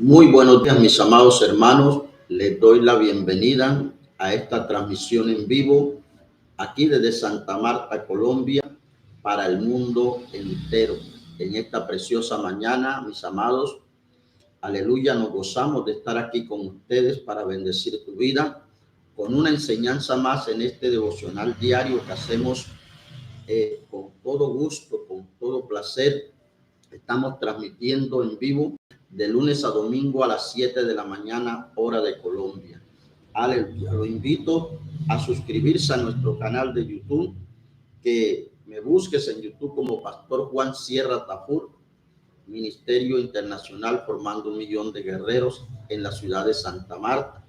Muy buenos días, mis amados hermanos. Les doy la bienvenida a esta transmisión en vivo aquí desde Santa Marta, Colombia, para el mundo entero. En esta preciosa mañana, mis amados, aleluya, nos gozamos de estar aquí con ustedes para bendecir tu vida con una enseñanza más en este devocional diario que hacemos con todo gusto, con todo placer. Estamos transmitiendo en vivo de lunes a domingo a las 7 de la mañana, hora de Colombia. Aleluya. Lo invito a suscribirse a nuestro canal de YouTube, que me busques en YouTube como Pastor Juan Sierra Tafur, Ministerio Internacional Formando un Millón de Guerreros en la ciudad de Santa Marta.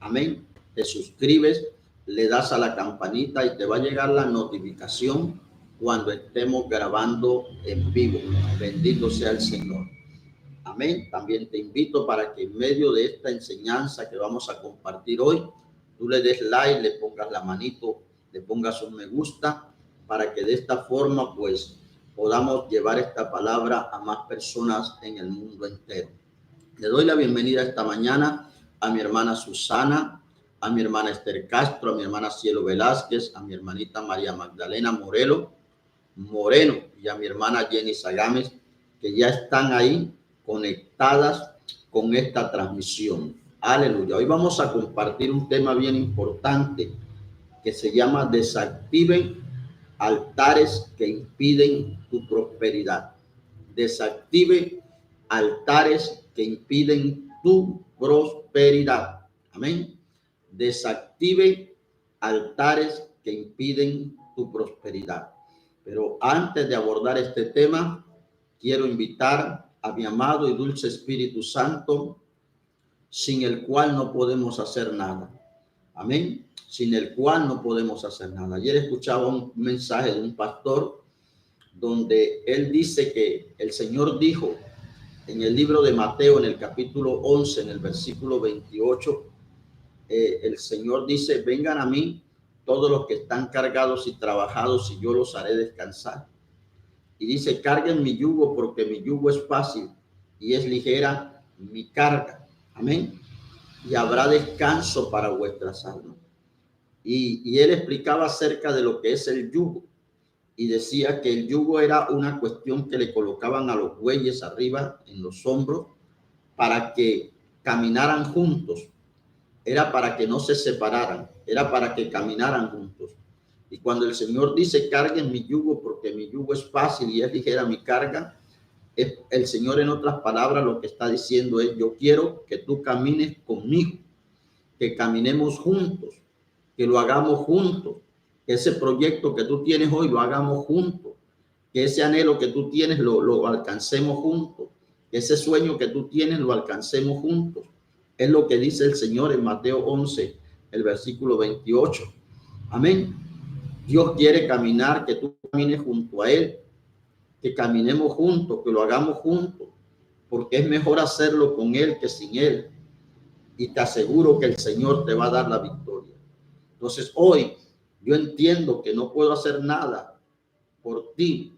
Amén. Te suscribes, le das a la campanita y te va a llegar la notificación cuando estemos grabando en vivo. Bendito sea el Señor. Amén. También te invito para que en medio de esta enseñanza que vamos a compartir hoy, tú le des like, le pongas la manito, le pongas un me gusta, para que de esta forma pues podamos llevar esta palabra a más personas en el mundo entero. Le doy la bienvenida esta mañana a mi hermana Susana, a mi hermana Esther Castro, a mi hermana Cielo Velázquez, a mi hermanita María Magdalena Moreno y a mi hermana Jenny Sagames, que ya están ahí conectadas con esta transmisión. Aleluya. Hoy vamos a compartir un tema bien importante que se llama desactiven altares que impiden tu prosperidad. Desactive altares que impiden tu prosperidad. Amén. Desactive altares que impiden tu prosperidad. Pero antes de abordar este tema, quiero invitar a mi amado y dulce Espíritu Santo, sin el cual no podemos hacer nada. Amén. Sin el cual no podemos hacer nada. Ayer escuchaba un mensaje de un pastor donde él dice que el Señor dijo en el libro de Mateo, en el capítulo 11, en el versículo 28, el Señor dice, vengan a mí todos los que están cargados y trabajados y yo los haré descansar. Y dice, carguen mi yugo porque mi yugo es fácil y es ligera mi carga. Amén. Y habrá descanso para vuestras almas. Y él explicaba acerca de lo que es el yugo. Y decía que el yugo era una cuestión que le colocaban a los bueyes arriba en los hombros para que caminaran juntos. Era para que no se separaran, era para que caminaran juntos. Y cuando el Señor dice, carguen mi yugo porque mi yugo es fácil y es ligera mi carga, el Señor, en otras palabras, lo que está diciendo es, yo quiero que tú camines conmigo, que caminemos juntos, que lo hagamos juntos, que ese proyecto que tú tienes hoy lo hagamos juntos, que ese anhelo que tú tienes lo alcancemos juntos, que ese sueño que tú tienes lo alcancemos juntos. Es lo que dice el Señor en Mateo 11, el versículo 28. Amén. Dios quiere caminar, que tú camines junto a Él, que caminemos juntos, que lo hagamos juntos, porque es mejor hacerlo con Él que sin Él. Y te aseguro que el Señor te va a dar la victoria. Entonces hoy yo entiendo que no puedo hacer nada por ti.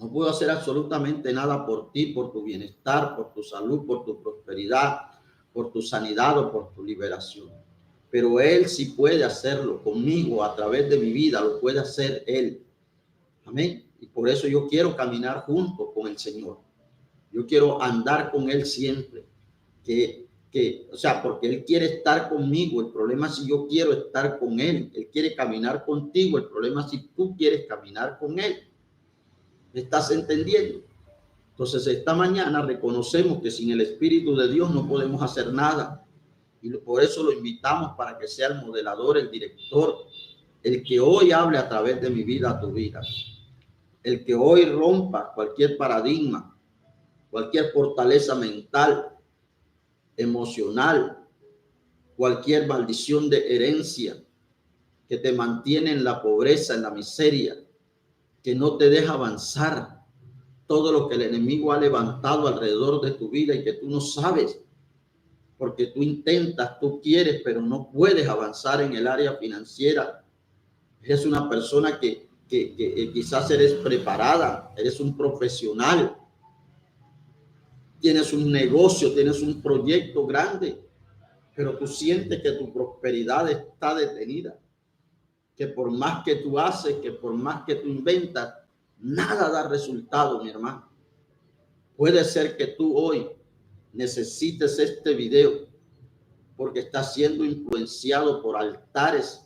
No puedo hacer absolutamente nada por ti, por tu bienestar, por tu salud, por tu prosperidad, por tu sanidad o por tu liberación. Pero Él sí puede hacerlo conmigo a través de mi vida, lo puede hacer Él. Amén. Y por eso yo quiero caminar junto con el Señor. Yo quiero andar con Él siempre. O sea, porque Él quiere estar conmigo. El problema es si yo quiero estar con Él. Él quiere caminar contigo. El problema es si tú quieres caminar con Él. ¿Me estás entendiendo? Entonces, esta mañana reconocemos que sin el Espíritu de Dios no podemos hacer nada. Y por eso lo invitamos para que sea el modelador, el director, el que hoy hable a través de mi vida a tu vida. El que hoy rompa cualquier paradigma, cualquier fortaleza mental, emocional, cualquier maldición de herencia que te mantiene en la pobreza, en la miseria, que no te deja avanzar. Todo lo que el enemigo ha levantado alrededor de tu vida y que tú no sabes, porque tú intentas, tú quieres, pero no puedes avanzar en el área financiera. Eres una persona que quizás eres preparada, eres un profesional, tienes un negocio, tienes un proyecto grande, pero tú sientes que tu prosperidad está detenida, que por más que tú haces, que por más que tú inventas, nada da resultado, mi hermano. Puede ser que tú hoy necesites este video porque estás siendo influenciado por altares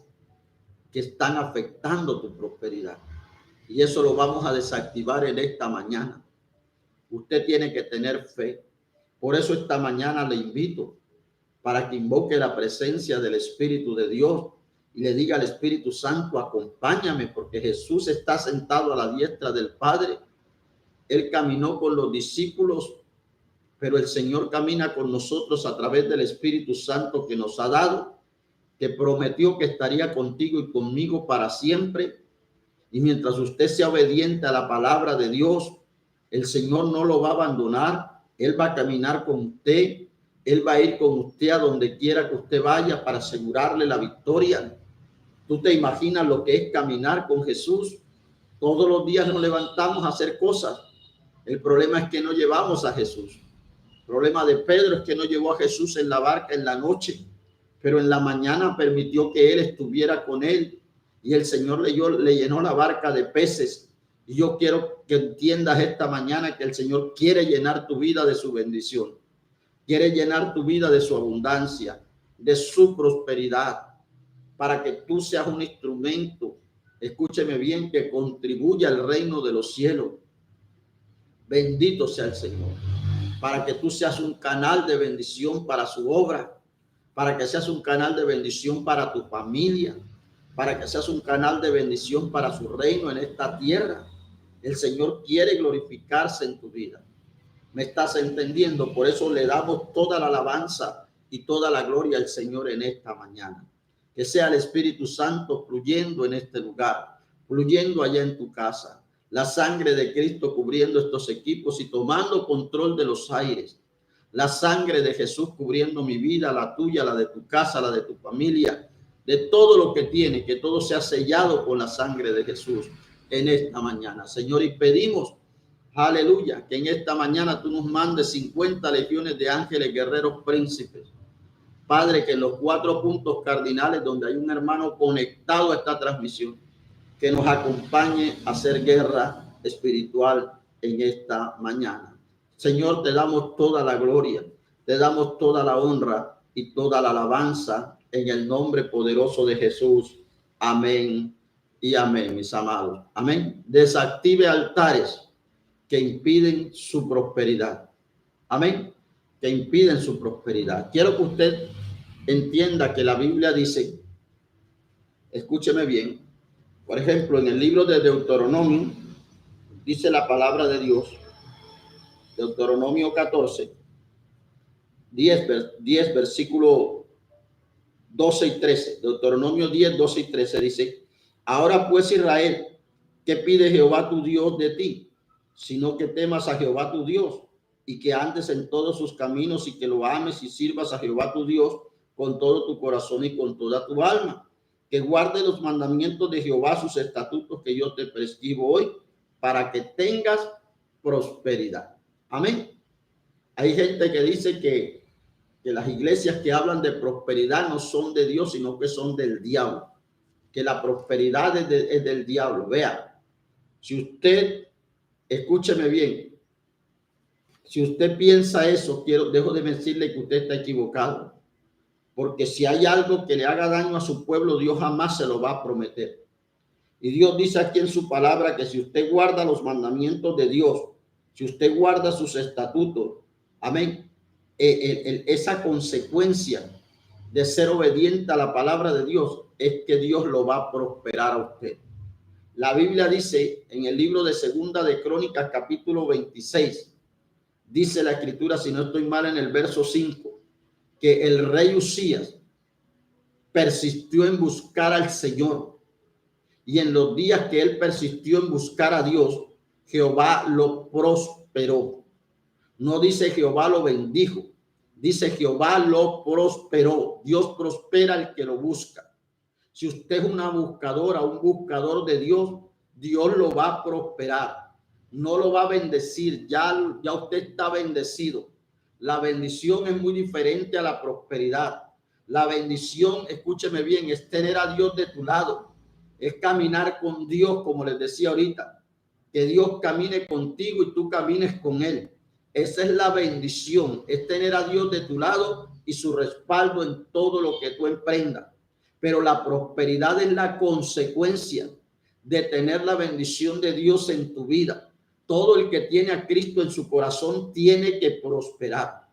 que están afectando tu prosperidad. Y eso lo vamos a desactivar en esta mañana. Usted tiene que tener fe. Por eso esta mañana le invito para que invoque la presencia del Espíritu de Dios y le diga al Espíritu Santo, acompáñame, porque Jesús está sentado a la diestra del Padre. Él caminó con los discípulos, pero el Señor camina con nosotros a través del Espíritu Santo que nos ha dado, que prometió que estaría contigo y conmigo para siempre. Y mientras usted sea obediente a la palabra de Dios, el Señor no lo va a abandonar. Él va a caminar con usted. Él va a ir con usted a donde quiera que usted vaya para asegurarle la victoria. ¿Tú te imaginas lo que es caminar con Jesús? Todos los días nos levantamos a hacer cosas. El problema es que no llevamos a Jesús. El problema de Pedro es que no llevó a Jesús en la barca en la noche, pero en la mañana permitió que Él estuviera con él. Y el Señor le llenó la barca de peces. Y yo quiero que entiendas esta mañana que el Señor quiere llenar tu vida de su bendición. Quiere llenar tu vida de su abundancia, de su prosperidad, para que tú seas un instrumento, escúcheme bien, que contribuya al reino de los cielos. Bendito sea el Señor. Para que tú seas un canal de bendición para su obra, para que seas un canal de bendición para tu familia, para que seas un canal de bendición para su reino en esta tierra. El Señor quiere glorificarse en tu vida. ¿Me estás entendiendo? Por eso le damos toda la alabanza y toda la gloria al Señor en esta mañana. Que sea el Espíritu Santo fluyendo en este lugar, fluyendo allá en tu casa. La sangre de Cristo cubriendo estos equipos y tomando control de los aires. La sangre de Jesús cubriendo mi vida, la tuya, la de tu casa, la de tu familia, de todo lo que tiene, que todo sea sellado con la sangre de Jesús en esta mañana. Señor, y pedimos, aleluya, que en esta mañana tú nos mandes 50 legiones de ángeles, guerreros, príncipes. Padre, que en los 4 puntos cardinales donde hay un hermano conectado a esta transmisión, que nos acompañe a hacer guerra espiritual en esta mañana. Señor, te damos toda la gloria, te damos toda la honra y toda la alabanza en el nombre poderoso de Jesús. Amén y amén, mis amados. Amén. Desactive altares que impiden su prosperidad. Amén. Que impiden su prosperidad. Quiero que usted entienda que la Biblia dice, escúcheme bien, por ejemplo, en el libro de Deuteronomio, dice la palabra de Dios, Deuteronomio 14, 10 versículo 12 y 13, Deuteronomio 10, 12 y 13 dice, ahora pues Israel, ¿qué pide Jehová tu Dios de ti? Sino que temas a Jehová tu Dios y que andes en todos sus caminos y que lo ames y sirvas a Jehová tu Dios con todo tu corazón y con toda tu alma. Que guarde los mandamientos de Jehová, sus estatutos que yo te prescribo hoy, para que tengas prosperidad. Amén. Hay gente que dice que las iglesias que hablan de prosperidad no son de Dios, sino que son del diablo. Que la prosperidad es del diablo. Vea, si usted, escúcheme bien, si usted piensa eso, dejo de decirle que usted está equivocado. Porque si hay algo que le haga daño a su pueblo, Dios jamás se lo va a prometer. Y Dios dice aquí en su palabra que si usted guarda los mandamientos de Dios, si usted guarda sus estatutos, amén, esa consecuencia de ser obediente a la palabra de Dios es que Dios lo va a prosperar a usted. La Biblia dice en el libro de Segunda de Crónicas, capítulo 26, dice la escritura, si no estoy mal, en el verso 5, que el rey Usías persistió en buscar al Señor. Y en los días que él persistió en buscar a Dios, Jehová lo prosperó. No dice Jehová lo bendijo, dice Jehová lo prosperó. Dios prospera al que lo busca. Si usted es una buscadora, un buscador de Dios, Dios lo va a prosperar. no lo va a bendecir. Ya usted está bendecido. La bendición es muy diferente a la prosperidad. La bendición, escúcheme bien, es tener a Dios de tu lado. Es caminar con Dios, como les decía ahorita. Que Dios camine contigo y tú camines con Él. Esa es la bendición. Es tener a Dios de tu lado y su respaldo en todo lo que tú emprendas. Pero la prosperidad es la consecuencia de tener la bendición de Dios en tu vida. Todo el que tiene a Cristo en su corazón tiene que prosperar.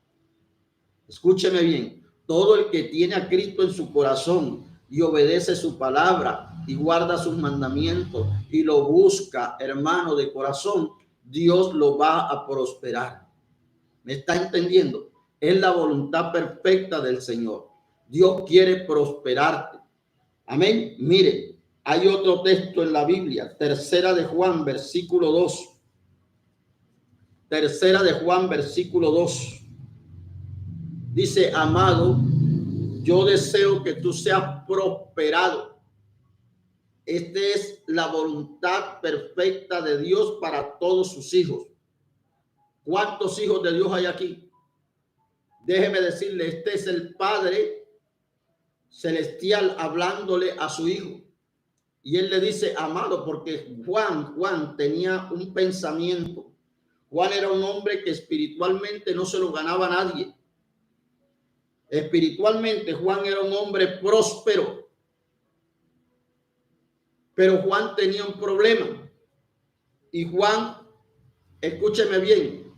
Escúcheme bien, todo el que tiene a Cristo en su corazón y obedece su palabra y guarda sus mandamientos y lo busca, hermano, de corazón, Dios lo va a prosperar. ¿Me está entendiendo? Es la voluntad perfecta del Señor. Dios quiere prosperarte. Amén. Mire, hay otro texto en la Biblia, Tercera de Juan, versículo 2. Tercera de Juan, versículo 2. Dice, amado, yo deseo que tú seas prosperado. Esta es la voluntad perfecta de Dios para todos sus hijos. ¿Cuántos hijos de Dios hay aquí? Déjeme decirle, este es el Padre celestial hablándole a su hijo. Y él le dice, amado, porque Juan tenía un pensamiento. Juan era un hombre que espiritualmente no se lo ganaba a nadie. Espiritualmente Juan era un hombre próspero. Pero Juan tenía un problema. Y Juan, escúcheme bien,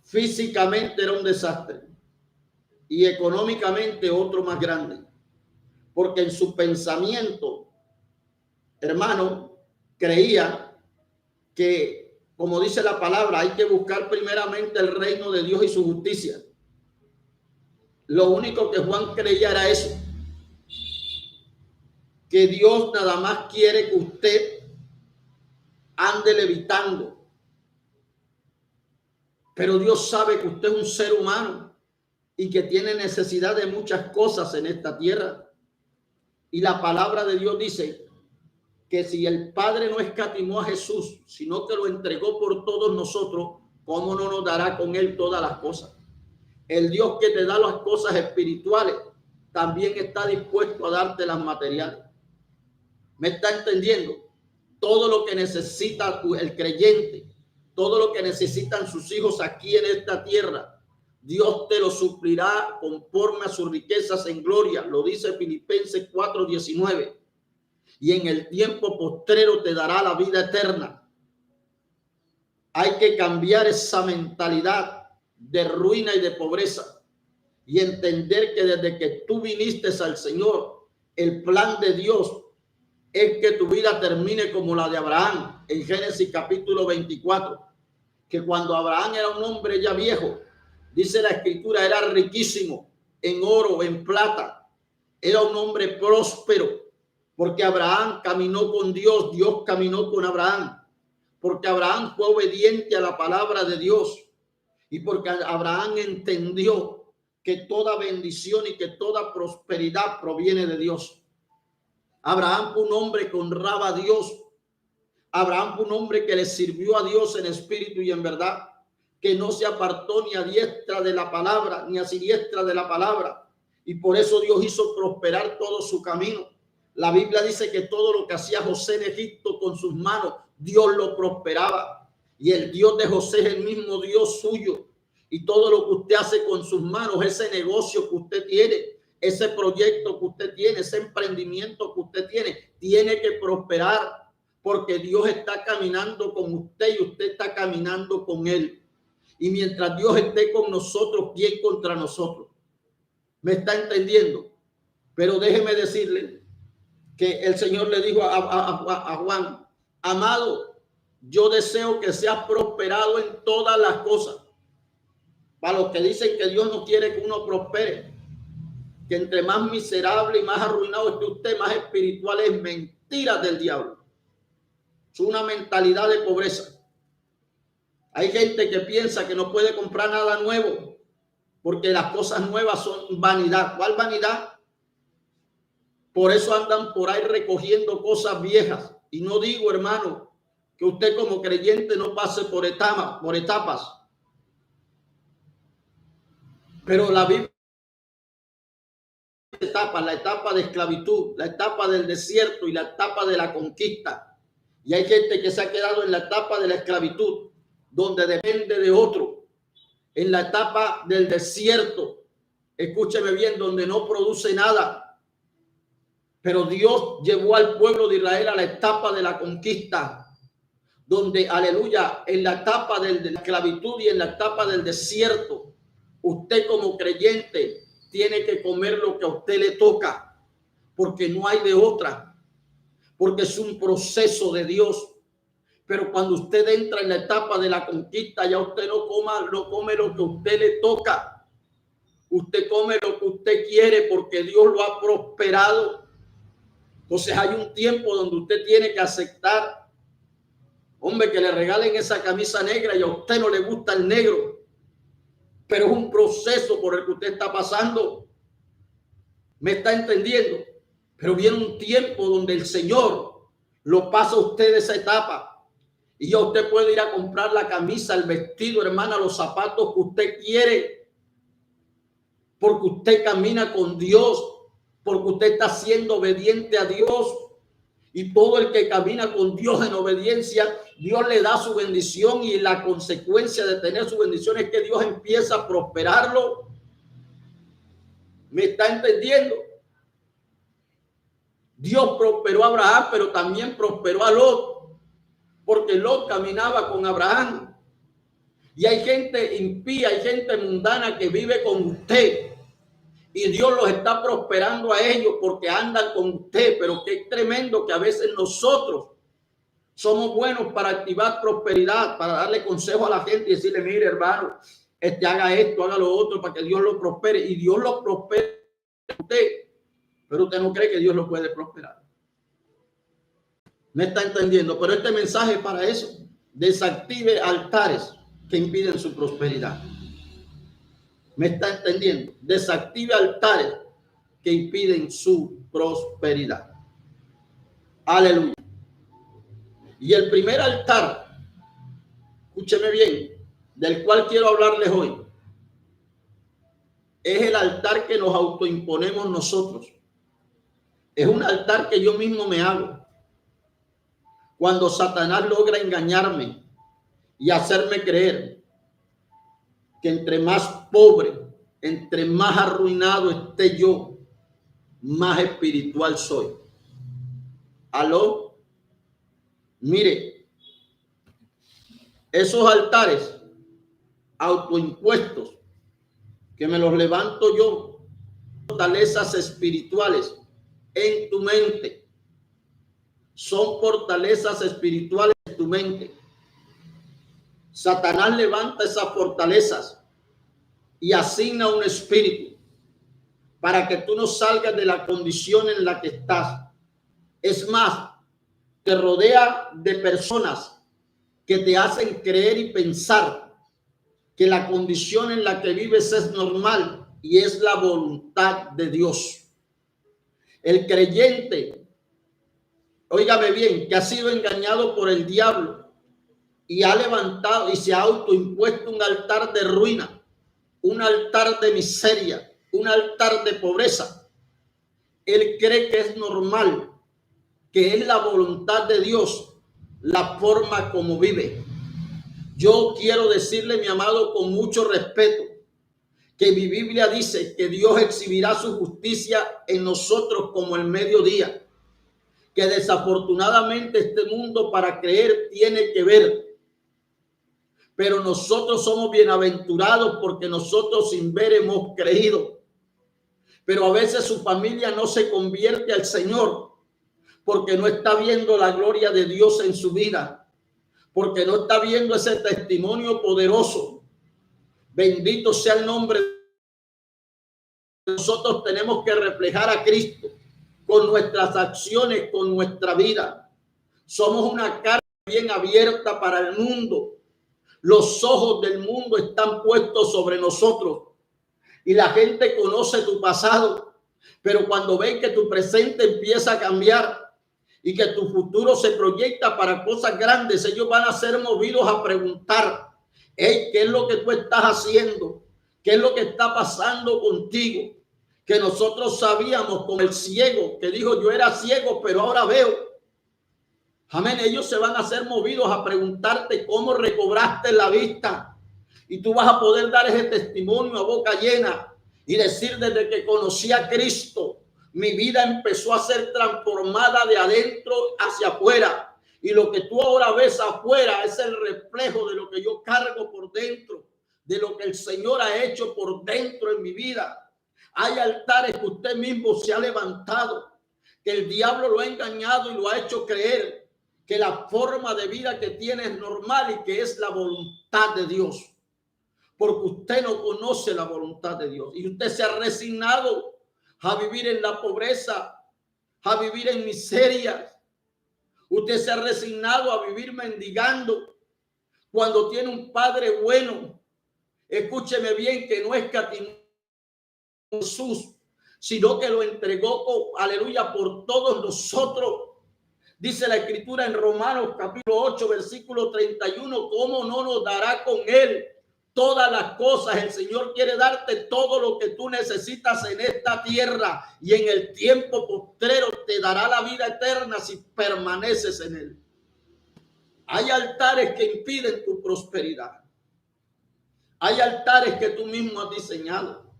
físicamente era un desastre. Y económicamente otro más grande. Porque en su pensamiento, hermano, creía que, como dice la palabra, hay que buscar primeramente el reino de Dios y su justicia. Lo único que Juan creía era eso, que Dios nada más quiere que usted ande levitando. Pero Dios sabe que usted es un ser humano y que tiene necesidad de muchas cosas en esta tierra. Y la palabra de Dios dice que si el Padre no escatimó a Jesús, sino que lo entregó por todos nosotros, ¿cómo no nos dará con él todas las cosas? El Dios que te da las cosas espirituales también está dispuesto a darte las materiales. ¿Me está entendiendo? Todo lo que necesita el creyente, todo lo que necesitan sus hijos aquí en esta tierra, Dios te lo suplirá conforme a sus riquezas en gloria. Lo dice Filipenses 4:19. Y en el tiempo postrero te dará la vida eterna. Hay que cambiar esa mentalidad de ruina y de pobreza y entender que desde que tú viniste al Señor, el plan de Dios es que tu vida termine como la de Abraham en Génesis capítulo 24, que cuando Abraham era un hombre ya viejo, dice la escritura, era riquísimo en oro, en plata, era un hombre próspero, porque Abraham caminó con Dios, Dios caminó con Abraham, porque Abraham fue obediente a la palabra de Dios y porque Abraham entendió que toda bendición y que toda prosperidad proviene de Dios. Abraham fue un hombre que honraba a Dios. Abraham fue un hombre que le sirvió a Dios en espíritu y en verdad, que no se apartó ni a diestra de la palabra ni a siniestra de la palabra, y por eso Dios hizo prosperar todo su camino. La Biblia dice que todo lo que hacía José en Egipto con sus manos, Dios lo prosperaba. Y el Dios de José es el mismo Dios suyo. Y todo lo que usted hace con sus manos, ese negocio que usted tiene, ese proyecto que usted tiene, ese emprendimiento que usted tiene que prosperar, porque Dios está caminando con usted y usted está caminando con él. Y mientras Dios esté con nosotros, ¿quién contra nosotros? ¿Me está entendiendo? Pero déjeme decirle que el Señor le dijo a Juan, amado, yo deseo que seas prosperado en todas las cosas. Para los que dicen que Dios no quiere que uno prospere, que entre más miserable y más arruinado esté usted, más espiritual es, mentira del diablo. Es una mentalidad de pobreza. Hay gente que piensa que no puede comprar nada nuevo porque las cosas nuevas son vanidad. ¿Cuál vanidad? Por eso andan por ahí recogiendo cosas viejas. Y no digo, hermano, que usted como creyente no pase por etapas. Pero la Biblia la etapa de esclavitud, la etapa del desierto y la etapa de la conquista. Y hay gente que se ha quedado en la etapa de la esclavitud, donde depende de otro. En la etapa del desierto, escúcheme bien, donde no produce nada. Pero Dios llevó al pueblo de Israel a la etapa de la conquista, donde, aleluya, en la etapa de la esclavitud y en la etapa del desierto, usted como creyente tiene que comer lo que a usted le toca, porque no hay de otra, porque es un proceso de Dios. Pero cuando usted entra en la etapa de la conquista, ya usted no come lo que a usted le toca. Usted come lo que usted quiere porque Dios lo ha prosperado. Entonces hay un tiempo donde usted tiene que aceptar, hombre, que le regalen esa camisa negra y a usted no le gusta el negro. Pero es un proceso por el que usted está pasando. ¿Me está entendiendo? Pero viene un tiempo donde el Señor lo pasa a usted de esa etapa. Y ya usted puede ir a comprar la camisa, el vestido, hermana, los zapatos que usted quiere. Porque usted camina con Dios. Porque usted está siendo obediente a Dios. Y todo el que camina con Dios en obediencia, Dios le da su bendición, y la consecuencia de tener su bendición es que Dios empieza a prosperarlo. ¿Me está entendiendo? Dios prosperó a Abraham, pero también prosperó a Lot, porque Lot caminaba con Abraham. Y hay gente impía, hay gente mundana que vive con usted. Y Dios los está prosperando a ellos porque andan con usted. Pero qué tremendo que a veces nosotros somos buenos para activar prosperidad, para darle consejo a la gente y decirle, mire, hermano, haga esto, haga lo otro para que Dios lo prospere. Y Dios lo prospere a usted, pero usted no cree que Dios lo puede prosperar. ¿Me está entendiendo? Pero este mensaje es para eso. Desactive altares que impiden su prosperidad. ¿Me está entendiendo? Desactive altares que impiden su prosperidad. Aleluya. Y el primer altar, escúcheme bien, del cual quiero hablarles hoy, es el altar que nos autoimponemos nosotros. Es un altar que yo mismo me hago. Cuando Satanás logra engañarme y hacerme creer que entre más pobre, entre más arruinado esté yo, más espiritual soy. ¿Aló? Mire, esos altares autoimpuestos que me los levanto yo, fortalezas espirituales en tu mente. Son fortalezas espirituales en tu mente. Satanás levanta esas fortalezas y asigna un espíritu para que tú no salgas de la condición en la que estás. Es más, te rodea de personas que te hacen creer y pensar que la condición en la que vives es normal y es la voluntad de Dios. El creyente, óigame bien, que ha sido engañado por el diablo y ha levantado y se ha autoimpuesto un altar de ruina, un altar de miseria, un altar de pobreza. Él cree que es normal, que es la voluntad de Dios, la forma como vive. Yo quiero decirle, mi amado, con mucho respeto, que mi Biblia dice que Dios exhibirá su justicia en nosotros como el mediodía, que desafortunadamente este mundo para creer tiene que ver. Pero nosotros somos bienaventurados porque nosotros sin ver hemos creído. Pero a veces su familia no se convierte al Señor porque no está viendo la gloria de Dios en su vida, porque no está viendo ese testimonio poderoso. Bendito sea el nombre de Dios. Nosotros tenemos que reflejar a Cristo con nuestras acciones, con nuestra vida. Somos una cara bien abierta para el mundo. Los ojos del mundo están puestos sobre nosotros y la gente conoce tu pasado, pero cuando ven que tu presente empieza a cambiar, y que tu futuro se proyecta para cosas grandes, ellos van a ser movidos a preguntar, hey, ¿qué es lo que tú estás haciendo? ¿Qué es lo que está pasando contigo? Que nosotros sabíamos, como el ciego que dijo, yo era ciego, pero ahora veo. Amén. Ellos se van a ser movidos a preguntarte cómo recobraste la vista. Y tú vas a poder dar ese testimonio a boca llena y decir, desde que conocí a Cristo, mi vida empezó a ser transformada de adentro hacia afuera. Y lo que tú ahora ves afuera es el reflejo de lo que yo cargo por dentro, de lo que el Señor ha hecho por dentro en mi vida. Hay altares que usted mismo se ha levantado, que el diablo lo ha engañado y lo ha hecho creer que la forma de vida que tiene es normal y que es la voluntad de Dios. Porque usted no conoce la voluntad de Dios y usted se ha resignado a vivir en la pobreza, a vivir en miseria. Usted se ha resignado a vivir mendigando cuando tiene un Padre bueno. Escúcheme bien, que no escatimó Jesús, sino que lo entregó, aleluya, por todos nosotros. Dice la Escritura en Romanos capítulo 8, versículo 31, ¿cómo no nos dará con él todas las cosas? El Señor quiere darte todo lo que tú necesitas en esta tierra, y en el tiempo postrero te dará la vida eterna si permaneces en él. Hay altares que impiden tu prosperidad. Hay altares que tú mismo has diseñado.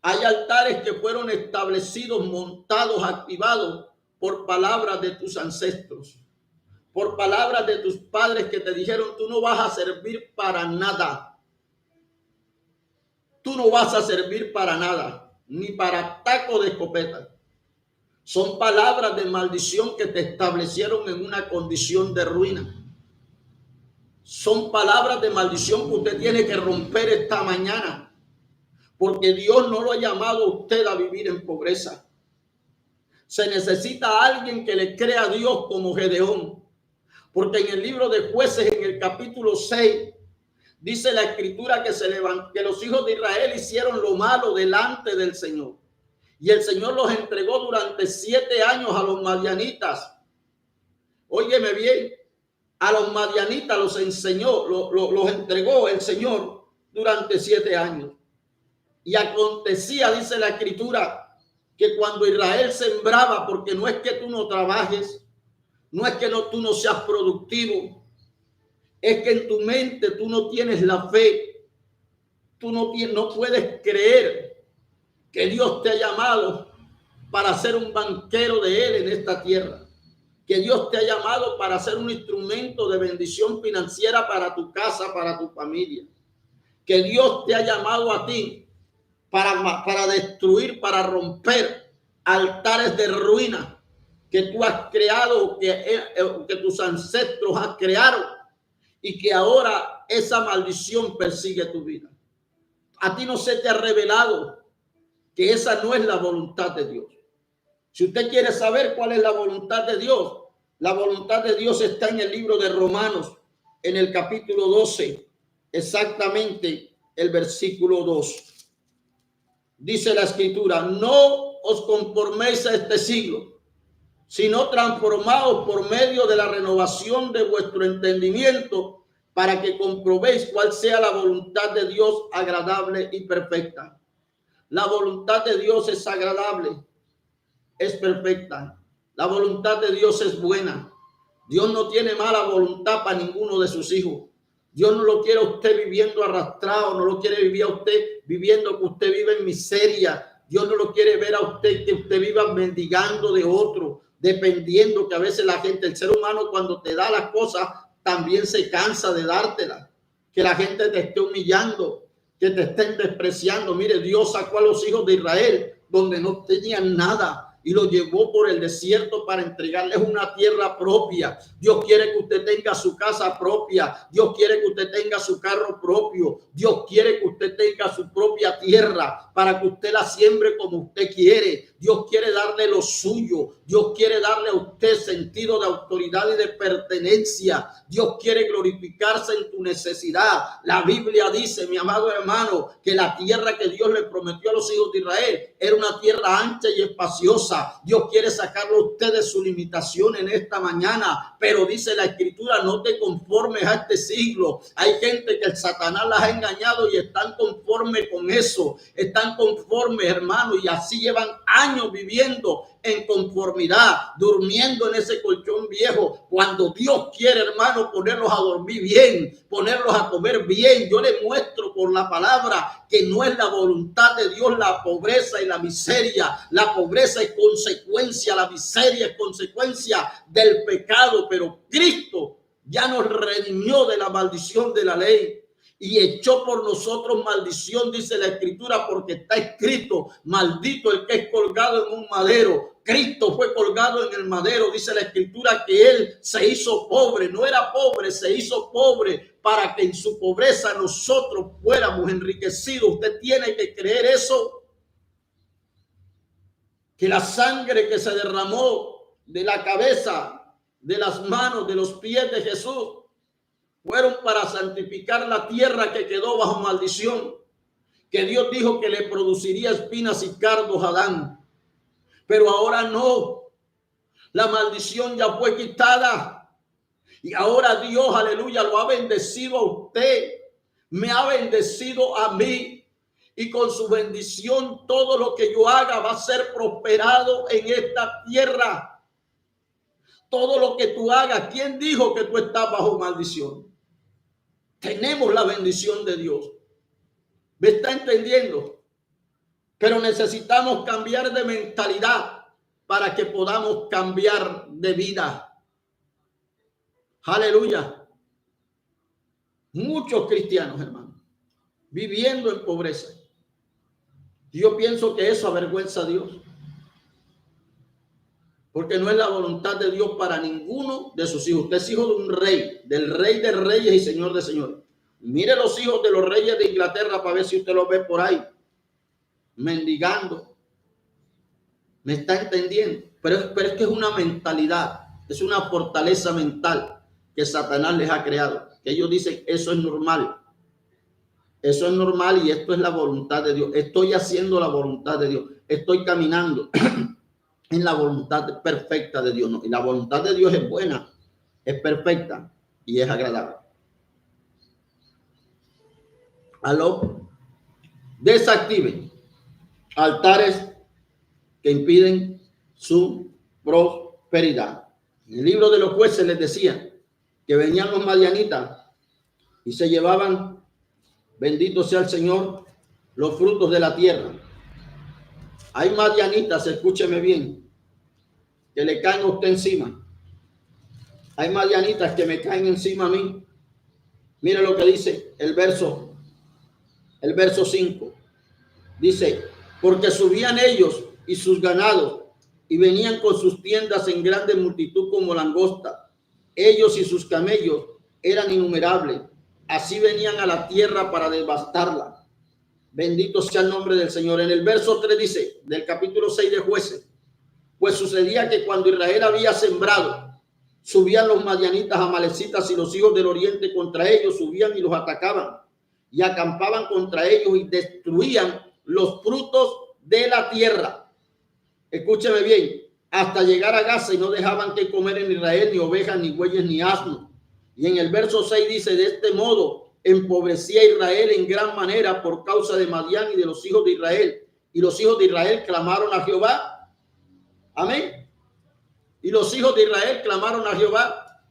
Hay altares que fueron establecidos, montados, activados por palabras de tus ancestros, por palabras de tus padres que te dijeron, tú no vas a servir para nada. Tú no vas a servir para nada, ni para taco de escopeta. Son palabras de maldición que te establecieron en una condición de ruina. Son palabras de maldición que usted tiene que romper esta mañana, porque Dios no lo ha llamado a usted a vivir en pobreza. Se necesita a alguien que le crea a Dios como Gedeón, porque en el libro de Jueces, en el capítulo 6, dice la Escritura que los hijos de Israel hicieron lo malo delante del Señor, y el Señor los entregó durante 7 años a los madianitas. Óyeme bien, a los madianitas los enseñó, los entregó el Señor durante 7 años. Y acontecía, dice la Escritura, que cuando Israel sembraba, porque no es que tú no trabajes, no es que tú no seas productivo, es que en tu mente tú no tienes la fe, tú no puedes creer que Dios te ha llamado para ser un banquero de Él en esta tierra, que Dios te ha llamado para ser un instrumento de bendición financiera para tu casa, para tu familia, que Dios te ha llamado a ti para destruir, para romper altares de ruina que tú has creado, que tus ancestros han creado, y que ahora esa maldición persigue tu vida. A ti no se te ha revelado que esa no es la voluntad de Dios. Si usted quiere saber cuál es la voluntad de Dios está en el libro de Romanos, en el capítulo 12, exactamente el versículo 2. Dice la Escritura, no os conforméis a este siglo, sino transformaos por medio de la renovación de vuestro entendimiento, para que comprobéis cuál sea la voluntad de Dios agradable y perfecta. La voluntad de Dios es agradable, es perfecta. La voluntad de Dios es buena. Dios no tiene mala voluntad para ninguno de sus hijos. Dios no lo quiere a usted viviendo arrastrado, no lo quiere vivir a usted viviendo que usted vive en miseria. Dios no lo quiere ver a usted que usted viva mendigando de otro, dependiendo, que a veces la gente, el ser humano, cuando te da las cosas, también se cansa de dártelas. Que la gente te esté humillando, que te estén despreciando. Mire, Dios sacó a los hijos de Israel donde no tenían nada y los llevó por el desierto para entregarles una tierra propia. Dios quiere que usted tenga su casa propia. Dios quiere que usted tenga su carro propio. Dios quiere que usted tenga su propia tierra para que usted la siembre como usted quiere. Dios quiere darle lo suyo. Dios quiere darle a usted sentido de autoridad y de pertenencia. Dios quiere glorificarse en tu necesidad. La Biblia dice, mi amado hermano, que la tierra que Dios le prometió a los hijos de Israel era una tierra ancha y espaciosa. Dios quiere sacarlo a usted de su limitación en esta mañana, pero dice la Escritura, no te conformes a este siglo. Hay gente que el Satanás las ha engañado y están conformes con eso, están conformes, hermano, y así llevan años viviendo en conformidad, durmiendo en ese colchón viejo, cuando Dios quiere, hermano, ponerlos a dormir bien, ponerlos a comer bien. Yo les muestro por la palabra que no es la voluntad de Dios la pobreza y la miseria. La pobreza es consecuencia, la miseria es consecuencia del pecado, pero Cristo ya nos redimió de la maldición de la ley y echó por nosotros maldición, dice la Escritura, porque está escrito, maldito el que es colgado en un madero. Cristo fue colgado en el madero, dice la Escritura, que él se hizo pobre, no era pobre, se hizo pobre para que en su pobreza nosotros fuéramos enriquecidos. Usted tiene que creer eso, que la sangre que se derramó de la cabeza, de las manos, de los pies de Jesús, fueron para santificar la tierra que quedó bajo maldición, que Dios dijo que le produciría espinas y cardos a Adán. Pero ahora no, la maldición ya fue quitada y ahora Dios, aleluya, lo ha bendecido a usted, me ha bendecido a mí, y con su bendición todo lo que yo haga va a ser prosperado en esta tierra. Todo lo que tú hagas, ¿quién dijo que tú estás bajo maldición? Tenemos la bendición de Dios. ¿Me está entendiendo? Pero necesitamos cambiar de mentalidad para que podamos cambiar de vida. Aleluya. Muchos cristianos, hermano, viviendo en pobreza. Yo pienso que eso avergüenza a Dios, porque no es la voluntad de Dios para ninguno de sus hijos. Usted es hijo de un rey, del rey de reyes y señor de señores. Mire los hijos de los reyes de Inglaterra para ver si usted los ve por ahí, mendigando. ¿Me está entendiendo? Pero es que es una mentalidad, es una fortaleza mental que Satanás les ha creado. Que ellos dicen, eso es normal. Eso es normal y esto es la voluntad de Dios. Estoy haciendo la voluntad de Dios. Estoy caminando en la voluntad perfecta de Dios. ¿No? Y la voluntad de Dios es buena, es perfecta y es agradable. Aló, desactiven altares que impiden su prosperidad. En el libro de los jueces les decía que venían los madianitas y se llevaban, bendito sea el Señor, los frutos de la tierra. Hay madianitas, escúcheme bien, que le caen a usted encima. Hay madianitas que me caen encima a mí. Mira lo que dice el verso 5. Dice, porque subían ellos y sus ganados y venían con sus tiendas en grande multitud como langosta. Ellos y sus camellos eran innumerables. Así venían a la tierra para devastarla. Bendito sea el nombre del Señor. En el verso 3 dice, del capítulo 6 de Jueces, pues sucedía que cuando Israel había sembrado, subían los madianitas, amalecitas y los hijos del oriente contra ellos, subían y los atacaban y acampaban contra ellos y destruían los frutos de la tierra. Escúcheme bien, hasta llegar a Gaza, y no dejaban que comer en Israel ni ovejas, ni bueyes, ni asnos. Y en el verso 6 dice, de este modo empobrecía Israel en gran manera por causa de Madián y de los hijos de Israel. Y los hijos de Israel clamaron a Jehová. Amén. Y los hijos de Israel clamaron a Jehová.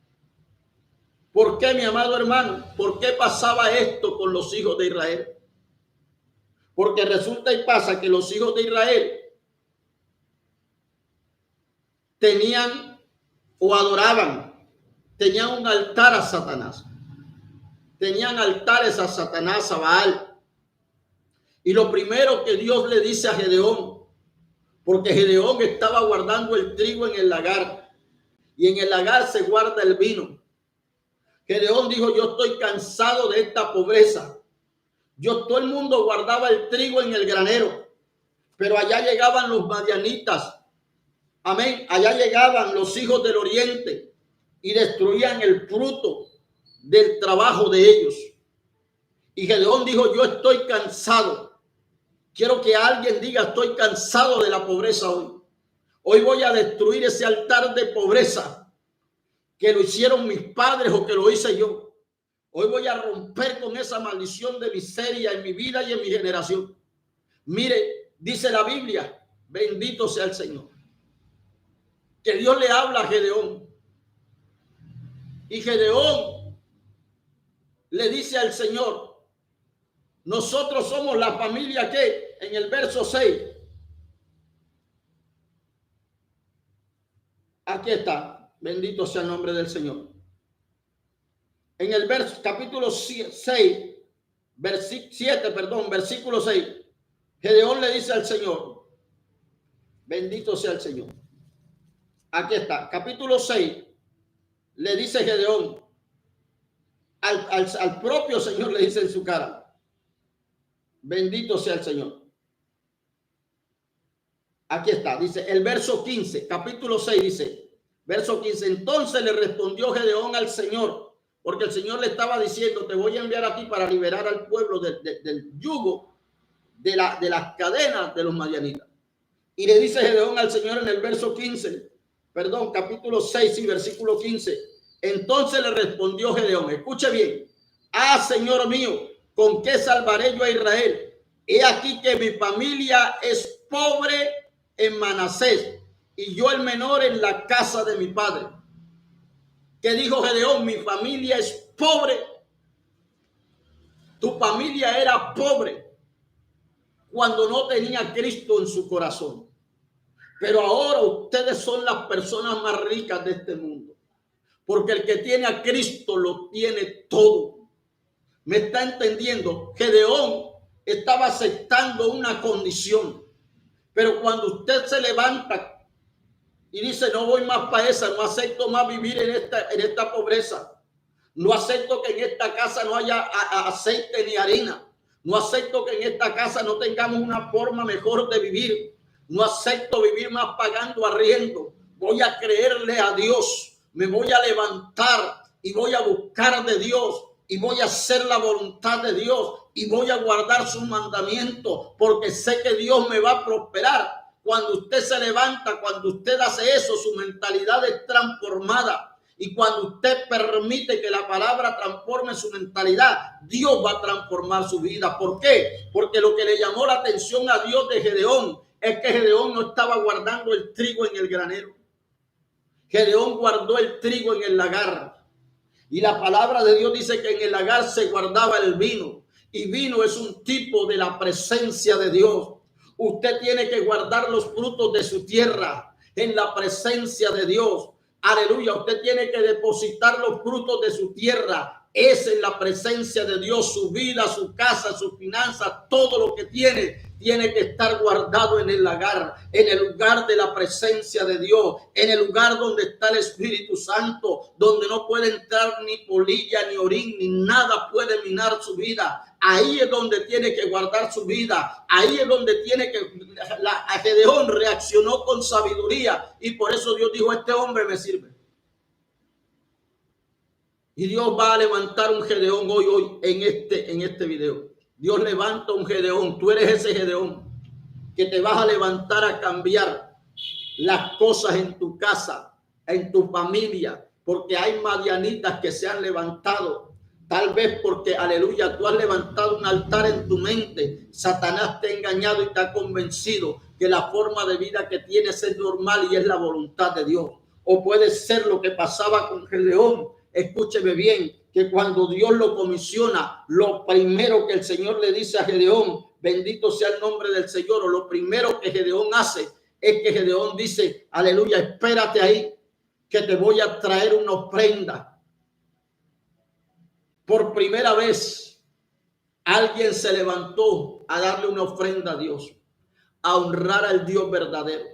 ¿Por qué, mi amado hermano? ¿Por qué pasaba esto con los hijos de Israel? Porque resulta y pasa que los hijos de Israel tenían o adoraban, tenían un altar a Satanás. Tenían altares a Satanás, a Baal. Y lo primero que Dios le dice a Gedeón, porque Gedeón estaba guardando el trigo en el lagar, y en el lagar se guarda el vino. Gedeón dijo, yo estoy cansado de esta pobreza. Todo el mundo guardaba el trigo en el granero, Pero allá llegaban los madianitas. Amén. Allá llegaban los hijos del oriente y destruían el fruto del trabajo de ellos. Y Gedeón dijo, yo estoy cansado. Quiero que alguien diga, estoy cansado de la pobreza hoy. Hoy voy a destruir ese altar de pobreza que lo hicieron mis padres o que lo hice yo. Hoy voy a romper con esa maldición de miseria en mi vida y en mi generación. Mire, dice la Biblia, bendito sea el Señor, que Dios le habla a Gedeón. Y Gedeón le dice al Señor, nosotros somos la familia que, en el verso 6, aquí está, bendito sea el nombre del Señor. En el verso, capítulo 6, versículo 6, Gedeón le dice al Señor, bendito sea el Señor. Aquí está, capítulo 6, le dice Gedeón, al propio Señor le dice en su cara, bendito sea el Señor. Aquí está, dice el verso 15, capítulo 6 dice, verso 15, entonces le respondió Gedeón al Señor, porque el Señor le estaba diciendo, te voy a enviar a ti para liberar al pueblo del yugo, de las cadenas de los madianitas. Y le dice Gedeón al Señor en el verso 15, capítulo 6 y versículo 15, entonces le respondió Gedeón, escuche bien, Señor mío, ¿con qué salvaré yo a Israel? He aquí que mi familia es pobre en Manasés y yo el menor en la casa de mi padre. ¿Qué dijo Gedeón? Mi familia es pobre. Tu familia era pobre cuando no tenía Cristo en su corazón. Pero ahora ustedes son las personas más ricas de este mundo. Porque el que tiene a Cristo lo tiene todo. ¿Me está entendiendo? Gedeón estaba aceptando una condición. Pero cuando usted se levanta y dice, no voy más para esa, no acepto más vivir en esta pobreza. No acepto que en esta casa no haya aceite ni harina. No acepto que en esta casa no tengamos una forma mejor de vivir. No acepto vivir más pagando arriendo. Voy a creerle a Dios. Me voy a levantar y voy a buscar de Dios. Y voy a hacer la voluntad de Dios. Y voy a guardar sus mandamientos. Porque sé que Dios me va a prosperar. Cuando usted se levanta, cuando usted hace eso, su mentalidad es transformada. Y cuando usted permite que la palabra transforme su mentalidad, Dios va a transformar su vida. ¿Por qué? Porque lo que le llamó la atención a Dios de Gedeón es que Gedeón no estaba guardando el trigo en el granero. Gedeón guardó el trigo en el lagar. Y la palabra de Dios dice que en el lagar se guardaba el vino. Y vino es un tipo de la presencia de Dios. Usted tiene que guardar los frutos de su tierra en la presencia de Dios. Aleluya, usted tiene que depositar los frutos de su tierra. Es en la presencia de Dios, su vida, su casa, sus finanzas, todo lo que tiene que estar guardado en el lagar, en el lugar de la presencia de Dios, en el lugar donde está el Espíritu Santo, donde no puede entrar ni polilla, ni orín, ni nada puede minar su vida. Ahí es donde tiene que guardar su vida. Ahí es donde tiene que... Gedeón reaccionó con sabiduría y por eso Dios dijo, este hombre me sirve. Y Dios va a levantar un Gedeón hoy en este video. Dios levanta un Gedeón. Tú eres ese Gedeón que te vas a levantar a cambiar las cosas en tu casa, en tu familia, porque hay madianitas que se han levantado. Tal vez porque, aleluya, tú has levantado un altar en tu mente. Satanás te ha engañado y te ha convencido que la forma de vida que tienes es normal y es la voluntad de Dios. O puede ser lo que pasaba con Gedeón. Escúcheme bien, que cuando Dios lo comisiona, lo primero que el Señor le dice a Gedeón, bendito sea el nombre del Señor, o lo primero que Gedeón hace es que Gedeón dice, aleluya, espérate ahí, que te voy a traer una ofrenda. Por primera vez, alguien se levantó a darle una ofrenda a Dios, a honrar al Dios verdadero.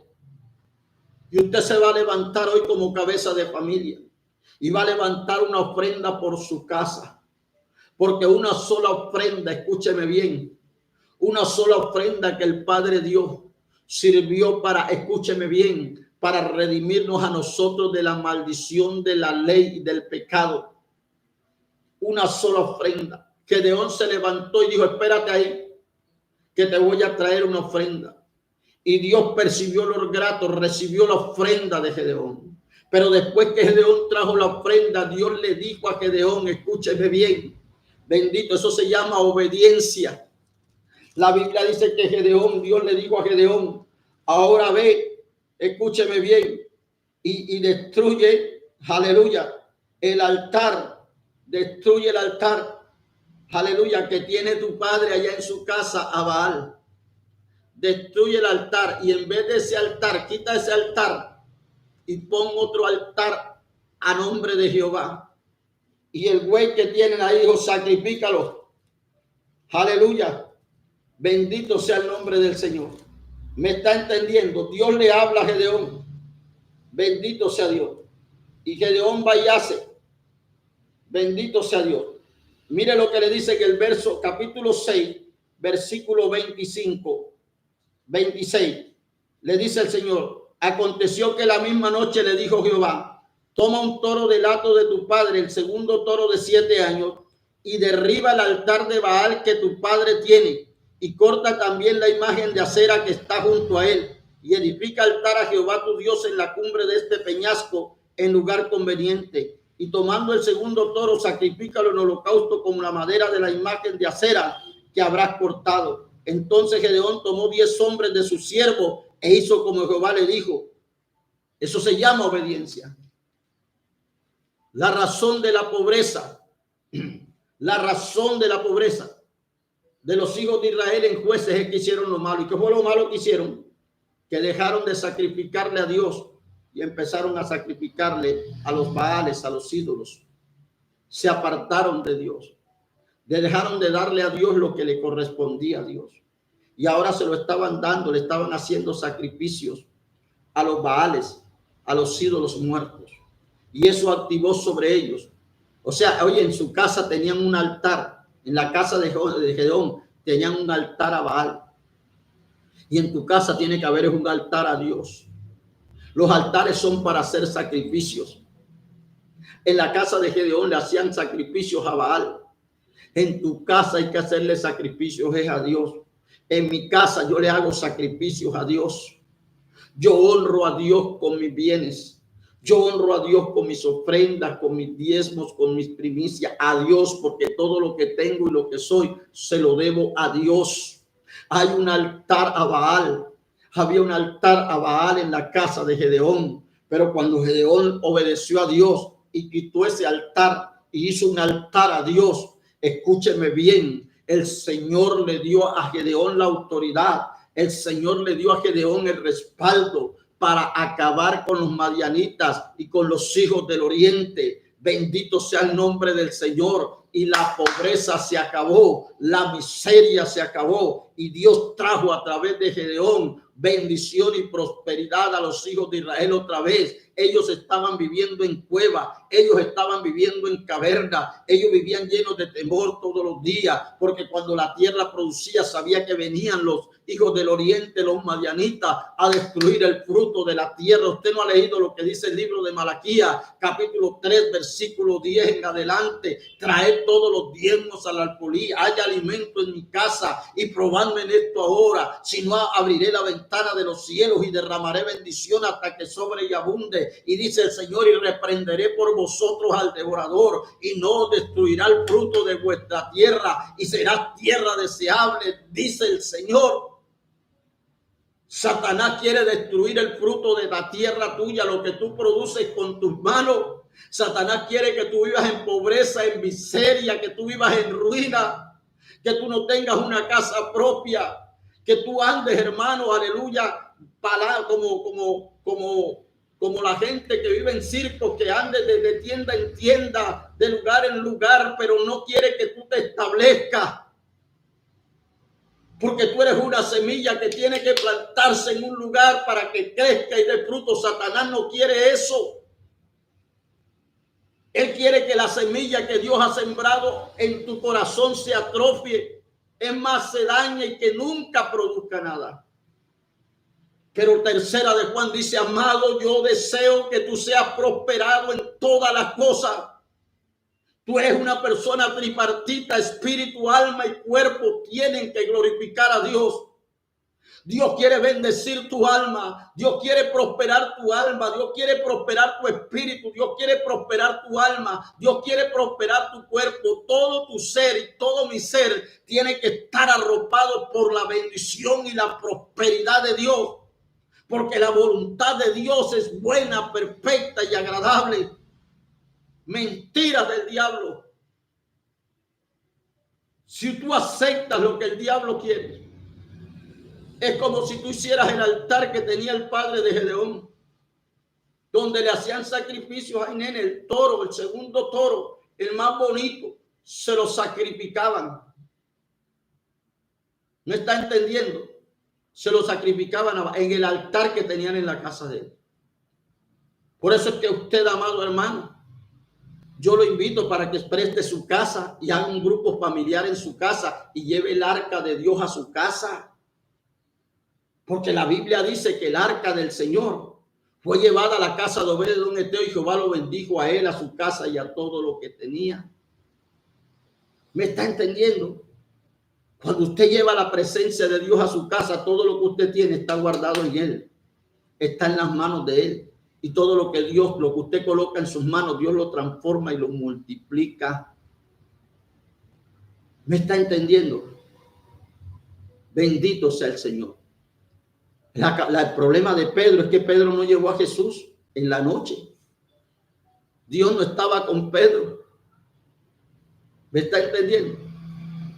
Y usted se va a levantar hoy como cabeza de familia y va a levantar una ofrenda por su casa. Porque una sola ofrenda, escúcheme bien, una sola ofrenda que el Padre dio sirvió para, escúcheme bien, para redimirnos a nosotros de la maldición de la ley y del pecado. Una sola ofrenda. Gedeón se levantó y dijo, espérate ahí, que te voy a traer una ofrenda. Y Dios percibió los gratos, recibió la ofrenda de Gedeón. Pero después que Gedeón trajo la ofrenda, Dios le dijo a Gedeón, escúcheme bien, bendito, eso se llama obediencia. La Biblia dice que Gedeón, Dios le dijo a Gedeón, ahora ve, escúcheme bien, y destruye, aleluya, el altar, destruye el altar, aleluya, que tiene tu padre allá en su casa a Baal. Destruye el altar y en vez de ese altar, quita ese altar y pon otro altar a nombre de Jehová. Y el buey que tienen ahí, dijo, sacrifícalo. Aleluya. Bendito sea el nombre del Señor. ¿Me está entendiendo? Dios le habla a Gedeón. Bendito sea Dios. Y Gedeón va y hace. Bendito sea Dios. Mire lo que le dice en el verso, capítulo 6, versículo 26. Le dice el Señor, aconteció que la misma noche le dijo Jehová, toma un toro del hato de tu padre, el segundo toro de 7 años, y derriba el altar de Baal que tu padre tiene, y corta también la imagen de acera que está junto a él, y edifica altar a Jehová tu Dios en la cumbre de este peñasco, en lugar conveniente. Y tomando el segundo toro, sacrifícalo en holocausto con la madera de la imagen de acera que habrás cortado. Entonces Gedeón tomó 10 hombres de su siervo e hizo como Jehová le dijo. Eso se llama obediencia. La razón de la pobreza, la razón de la pobreza de los hijos de Israel en Jueces es que hicieron lo malo. ¿Y qué fue lo malo que hicieron? Que dejaron de sacrificarle a Dios y empezaron a sacrificarle a los Baales, a los ídolos. Se apartaron de Dios. Dejaron de darle a Dios lo que le correspondía a Dios. Y ahora se lo estaban dando, le estaban haciendo sacrificios a los Baales, a los ídolos muertos. Y eso activó sobre ellos. O sea, oye, en su casa tenían un altar. En la casa de Gedeón tenían un altar a Baal. Y en tu casa tiene que haber un altar a Dios. Los altares son para hacer sacrificios. En la casa de Gedeón le hacían sacrificios a Baal. En tu casa hay que hacerle sacrificios a Dios. En mi casa yo le hago sacrificios a Dios. Yo honro a Dios con mis bienes. Yo honro a Dios con mis ofrendas, con mis diezmos, con mis primicias. A Dios, porque todo lo que tengo y lo que soy se lo debo a Dios. Hay un altar a Baal. Había un altar a Baal en la casa de Gedeón. Pero cuando Gedeón obedeció a Dios y quitó ese altar y hizo un altar a Dios, escúcheme bien, el Señor le dio a Gedeón la autoridad. El Señor le dio a Gedeón el respaldo para acabar con los madianitas y con los hijos del oriente. Bendito sea el nombre del Señor. Y la pobreza se acabó, la miseria se acabó, y Dios trajo a través de Gedeón bendición y prosperidad a los hijos de Israel otra vez. Ellos estaban viviendo en cueva, ellos estaban viviendo en caverna, ellos vivían llenos de temor todos los días, porque cuando la tierra producía sabía que venían los hijos del oriente, los madianitas, a destruir el fruto de la tierra. Usted no ha leído lo que dice el libro de Malaquías, capítulo 3, versículo 10 en adelante. Traed todos los diezmos al alfolí, haya alimento en mi casa, y probadme en esto ahora, si no abriré la ventana de los cielos y derramaré bendición hasta que sobre y abunde. Y dice el Señor, y reprenderé por vosotros al devorador, y no destruirá el fruto de vuestra tierra, y será tierra deseable, dice el Señor. Satanás quiere destruir el fruto de la tierra tuya, lo que tú produces con tus manos. Satanás quiere que tú vivas en pobreza, en miseria, que tú vivas en ruina, que tú no tengas una casa propia, que tú andes, hermano, aleluya, como la gente que vive en circos, que ande de tienda en tienda, de lugar en lugar, pero no quiere que tú te establezcas. Porque tú eres una semilla que tiene que plantarse en un lugar para que crezca y dé fruto. Satanás no quiere eso. Él quiere que la semilla que Dios ha sembrado en tu corazón se atrofie. Es más, se dañe y que nunca produzca nada. Pero tercera de Juan dice, amado, yo deseo que tú seas prosperado en todas las cosas. Tú eres una persona tripartita, espíritu, alma y cuerpo. Tienen que glorificar a Dios. Dios quiere bendecir tu alma. Dios quiere prosperar tu alma. Dios quiere prosperar tu espíritu. Dios quiere prosperar tu alma. Dios quiere prosperar tu cuerpo. Todo tu ser y todo mi ser tiene que estar arropado por la bendición y la prosperidad de Dios. Porque la voluntad de Dios es buena, perfecta y agradable. Mentira del diablo. Si tú aceptas lo que el diablo quiere, es como si tú hicieras el altar que tenía el padre de Gedeón, donde le hacían sacrificios. Ay, nene, el toro, el segundo toro, el más bonito, se lo sacrificaban. ¿No está entendiendo? Se lo sacrificaban en el altar que tenían en la casa de él. Por eso es que usted, amado hermano, yo lo invito para que preste su casa y haga un grupo familiar en su casa y lleve el arca de Dios a su casa. Porque la Biblia dice que el arca del Señor fue llevada a la casa de Obed-edom Eteo y Jehová lo bendijo a él, a su casa y a todo lo que tenía. ¿Me está entendiendo? Cuando usted lleva la presencia de Dios a su casa, todo lo que usted tiene está guardado en él. Está en las manos de él. Y todo lo que Dios, lo que usted coloca en sus manos, Dios lo transforma y lo multiplica. ¿Me está entendiendo? Bendito sea el Señor. El problema de Pedro es que Pedro no llevó a Jesús en la noche. Dios no estaba con Pedro. ¿Me está entendiendo?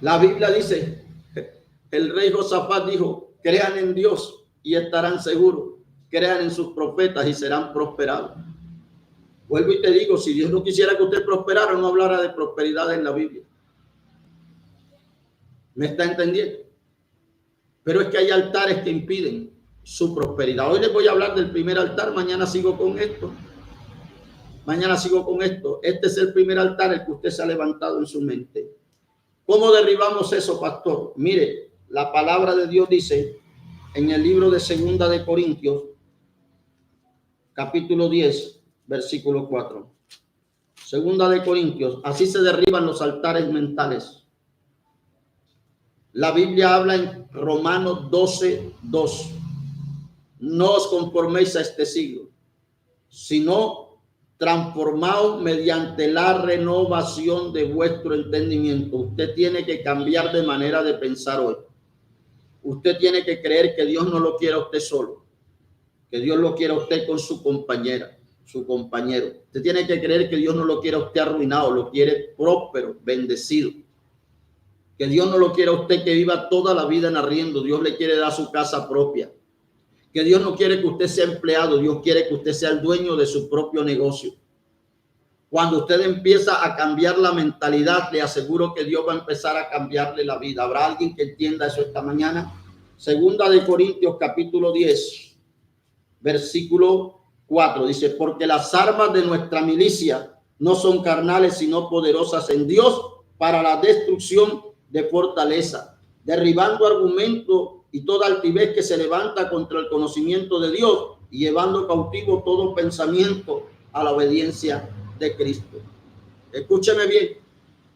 La Biblia dice, el rey Josafat dijo, crean en Dios y estarán seguros. Crean en sus profetas y serán prosperados. Vuelvo y te digo, si Dios no quisiera que usted prosperara, no hablara de prosperidad en la Biblia. ¿Me está entendiendo? Pero es que hay altares que impiden su prosperidad. Hoy les voy a hablar del primer altar, mañana sigo con esto. Mañana sigo con esto. Este es el primer altar, el que usted se ha levantado en su mente. ¿Cómo derribamos eso, pastor? Mire, la palabra de Dios dice en el libro de Segunda de Corintios, capítulo 10, versículo 4. Segunda de Corintios, así se derriban los altares mentales. La Biblia habla en Romanos 12, 2. No os conforméis a este siglo, sino transformaos mediante la renovación de vuestro entendimiento. Usted tiene que cambiar de manera de pensar hoy. Usted tiene que creer que Dios no lo quiere a usted solo, que Dios lo quiere a usted con su compañera, su compañero. Usted tiene que creer que Dios no lo quiere a usted arruinado, lo quiere próspero, bendecido. Que Dios no lo quiere a usted que viva toda la vida en arriendo. Dios le quiere dar su casa propia. Que Dios no quiere que usted sea empleado, Dios quiere que usted sea el dueño de su propio negocio. Cuando usted empieza a cambiar la mentalidad, le aseguro que Dios va a empezar a cambiarle la vida. ¿Habrá alguien que entienda eso esta mañana? Segunda de Corintios, capítulo 10, versículo 4, dice, porque las armas de nuestra milicia no son carnales, sino poderosas en Dios para la destrucción de fortaleza, derribando argumentos y toda altivez que se levanta contra el conocimiento de Dios y llevando cautivo todo pensamiento a la obediencia de Cristo. Escúcheme bien,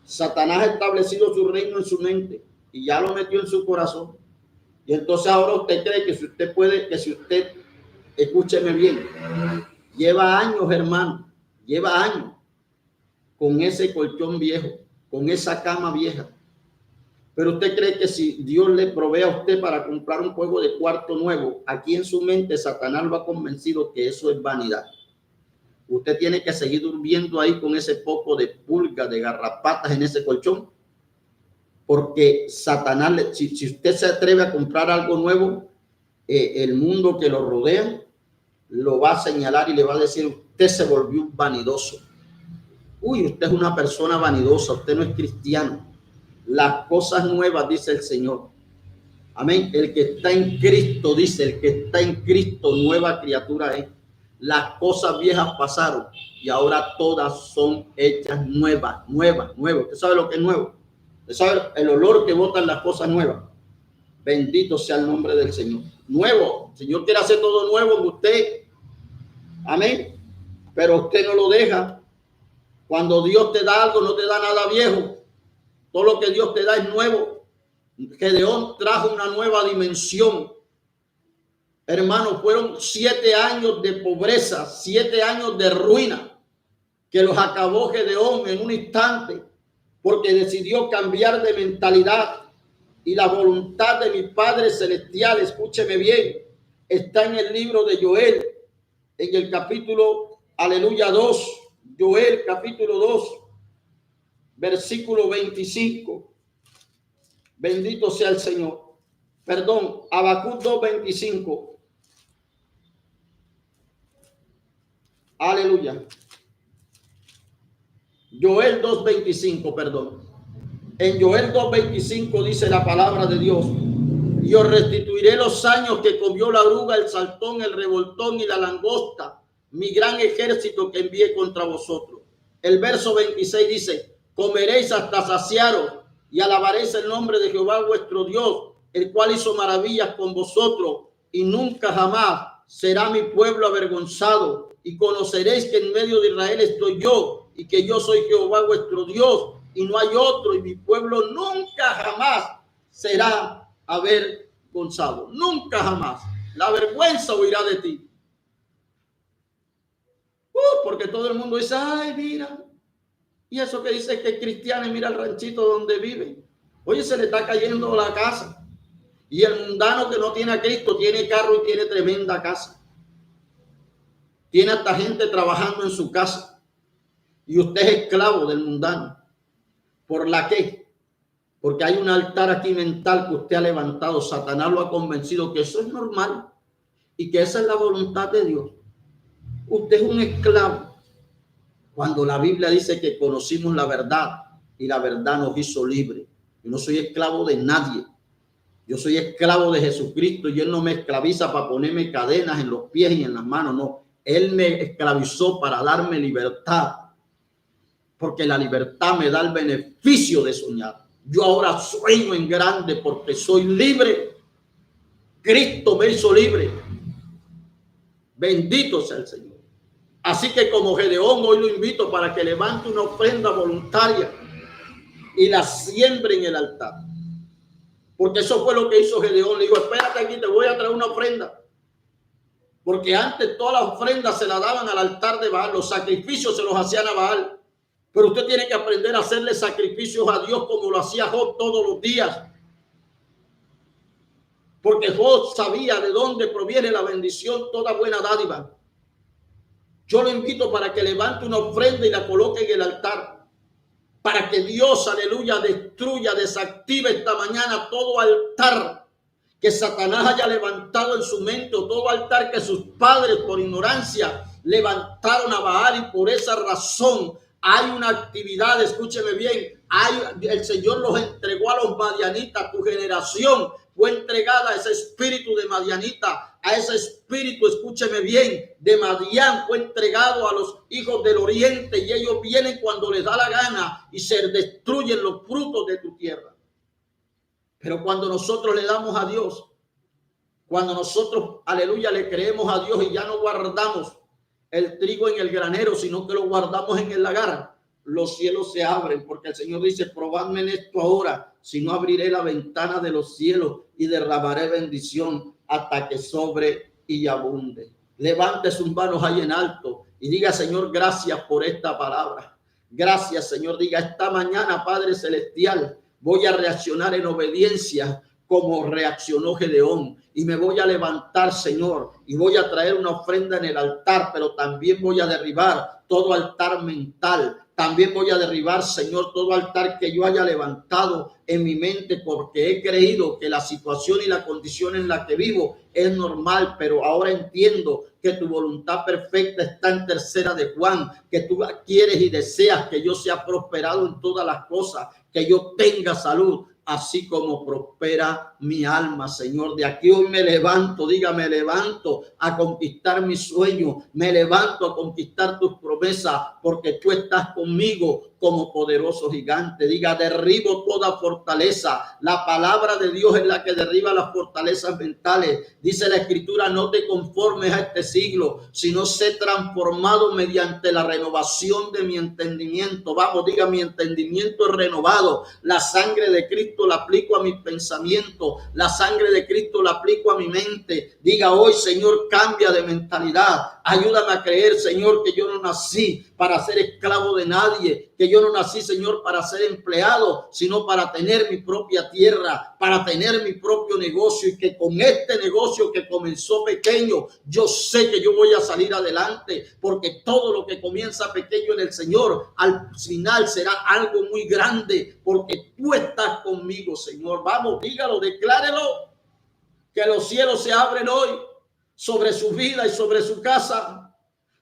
Satanás ha establecido su reino en su mente y ya lo metió en su corazón. Y entonces ahora usted cree que si usted puede, que si usted, escúcheme bien, lleva años, hermano, lleva años con ese colchón viejo, con esa cama vieja. Pero usted cree que si Dios le provee a usted para comprar un juego de cuarto nuevo, aquí en su mente Satanás lo ha convencido que eso es vanidad. Usted tiene que seguir durmiendo ahí con ese poco de pulgas, de garrapatas en ese colchón. Porque Satanás, si usted se atreve a comprar algo nuevo, el mundo que lo rodea lo va a señalar y le va a decir, usted se volvió un vanidoso. Uy, usted es una persona vanidosa, usted no es cristiano. Las cosas nuevas, dice el Señor. Amén. El que está en Cristo, dice, el que está en Cristo, nueva criatura es. Las cosas viejas pasaron y ahora todas son hechas nuevas, nuevas, nuevas. ¿Usted sabe lo que es nuevo? ¿Usted sabe el olor que botan las cosas nuevas? Bendito sea el nombre del Señor. nuevo. El Señor quiere hacer todo nuevo en usted. Amén. Pero usted no lo deja. Cuando Dios te da algo, no te da nada viejo. Todo lo que Dios te da es nuevo. Gedeón trajo una nueva dimensión. Hermanos, fueron 7 años de pobreza, 7 años de ruina, que los acabó Gedeón en un instante, porque decidió cambiar de mentalidad. Y la voluntad de mi Padre Celestial, escúcheme bien, está en el libro de Joel, en el capítulo, aleluya, 2, Joel capítulo 2, versículo 25. Bendito sea el Señor. Perdón, Habacuc 2:25. Aleluya. Joel 2:25, perdón. En Joel 2:25 dice la palabra de Dios: y os restituiré los años que comió la oruga, el saltón, el revoltón y la langosta, mi gran ejército que envié contra vosotros. El verso 26 dice: comeréis hasta saciaros y alabaréis el nombre de Jehová vuestro Dios, el cual hizo maravillas con vosotros, y nunca jamás será mi pueblo avergonzado. Y conoceréis que en medio de Israel estoy yo, y que yo soy Jehová vuestro Dios, y no hay otro, y mi pueblo nunca jamás será avergonzado. Nunca jamás. La vergüenza huirá de ti. Porque todo el mundo dice: ay, mira. Y eso que dice que es cristiano, y mira el ranchito donde vive. Oye, se le está cayendo la casa. Y el mundano que no tiene a Cristo tiene carro y tiene tremenda casa. Tiene hasta gente trabajando en su casa. Y usted es esclavo del mundano. ¿Por la qué? Porque hay un altar aquí mental que usted ha levantado. Satanás lo ha convencido que eso es normal y que esa es la voluntad de Dios. Usted es un esclavo. Cuando la Biblia dice que conocimos la verdad y la verdad nos hizo libres. Yo no soy esclavo de nadie. Yo soy esclavo de Jesucristo y Él no me esclaviza para ponerme cadenas en los pies y en las manos. No, Él me esclavizó para darme libertad. Porque la libertad me da el beneficio de soñar. Yo ahora sueño en grande porque soy libre. Cristo me hizo libre. Bendito sea el Señor. Así que como Gedeón, hoy lo invito para que levante una ofrenda voluntaria y la siembre en el altar. Porque eso fue lo que hizo Gedeón. Le dijo: espérate aquí, te voy a traer una ofrenda. Porque antes todas las ofrendas se las daban al altar de Baal. Los sacrificios se los hacían a Baal. Pero usted tiene que aprender a hacerle sacrificios a Dios como lo hacía Job todos los días. Porque Job sabía de dónde proviene la bendición, toda buena dádiva. Yo lo invito para que levante una ofrenda y la coloque en el altar. Para que Dios, aleluya, destruya, desactive esta mañana todo altar que Satanás haya levantado en su mente, o todo altar que sus padres por ignorancia levantaron a Baal, y por esa razón hay una actividad. Escúcheme bien, el Señor los entregó a los madianitas. Tu generación fue entregada a ese espíritu de madianita, a ese espíritu, escúcheme bien, de Madián. Fue entregado a los hijos del oriente, y ellos vienen cuando les da la gana y se destruyen los frutos de tu tierra. Pero cuando nosotros le damos a Dios, cuando nosotros, aleluya, le creemos a Dios y ya no guardamos el trigo en el granero, sino que lo guardamos en el lagar, los cielos se abren, porque el Señor dice: probadme en esto ahora, si no abriré la ventana de los cielos y derramaré bendición hasta que sobre y abunde. Levante sus manos ahí en alto y diga: Señor, gracias por esta palabra. Gracias, Señor. Diga: esta mañana, Padre Celestial, voy a reaccionar en obediencia como reaccionó Gedeón, y me voy a levantar, Señor, y voy a traer una ofrenda en el altar, pero también voy a derribar todo altar mental. También voy a derribar, Señor, todo altar que yo haya levantado en mi mente, porque he creído que la situación y la condición en la que vivo es normal, pero ahora entiendo que tu voluntad perfecta está en 3 de Juan, que tú quieres y deseas que yo sea prosperado en todas las cosas, que yo tenga salud, así como prospera mi alma, Señor. De aquí hoy me levanto, diga, me levanto a conquistar mis sueños, me levanto a conquistar tus promesas, porque tú estás conmigo como poderoso gigante. Diga, derribo toda fortaleza. La palabra de Dios es la que derriba las fortalezas mentales. Dice la Escritura, no te conformes a este siglo, sino sé transformado mediante la renovación de mi entendimiento. Vamos, diga, mi entendimiento es renovado. La sangre de Cristo la aplico a mis pensamientos, la sangre de Cristo la aplico a mi mente. Diga hoy, Señor, cambia de mentalidad. Ayúdame a creer, Señor, que yo no nací para ser esclavo de nadie, que yo no nací, Señor, para ser empleado, sino para tener mi propia tierra, para tener mi propio negocio, y que con este negocio que comenzó pequeño, yo sé que yo voy a salir adelante, porque todo lo que comienza pequeño en el Señor, al final será algo muy grande, porque tú estás conmigo, Señor. Vamos, dígalo, declárelo, que los cielos se abren hoy sobre su vida y sobre su casa.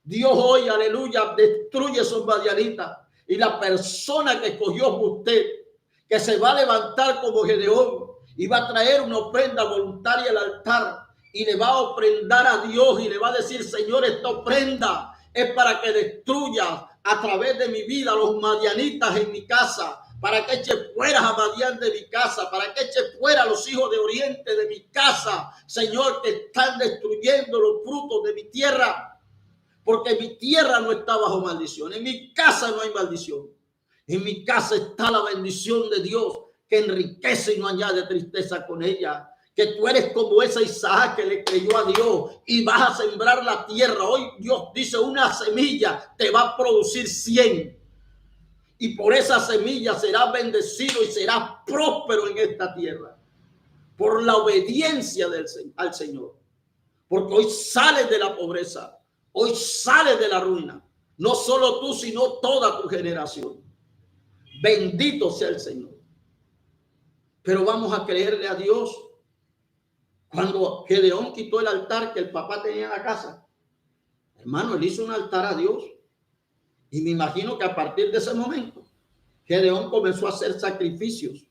Dios hoy, aleluya, destruye esos madianitas, y la persona que escogió usted, que se va a levantar como Gedeón y va a traer una ofrenda voluntaria al altar y le va a ofrendar a Dios y le va a decir, Señor, esta ofrenda es para que destruyas a través de mi vida los madianitas en mi casa, para que eche fuera a Madián de mi casa, para que eche fuera a los hijos de Oriente de mi casa, Señor, que están destruyendo los frutos de mi tierra. Porque mi tierra no está bajo maldición. En mi casa no hay maldición. En mi casa está la bendición de Dios, que enriquece y no añade tristeza con ella. Que tú eres como ese Isaac que le creyó a Dios y vas a sembrar la tierra. Hoy Dios dice, una semilla te va a producir 100. Y por esa semilla serás bendecido y serás próspero en esta tierra. Por la obediencia al Señor. Porque hoy sales de la pobreza. Hoy sales de la ruina. No solo tú, sino toda tu generación. Bendito sea el Señor. Pero vamos a creerle a Dios. Cuando Gedeón quitó el altar que el papá tenía en la casa, hermano, él hizo un altar a Dios. Y me imagino que a partir de ese momento, Gedeón comenzó a hacer sacrificios.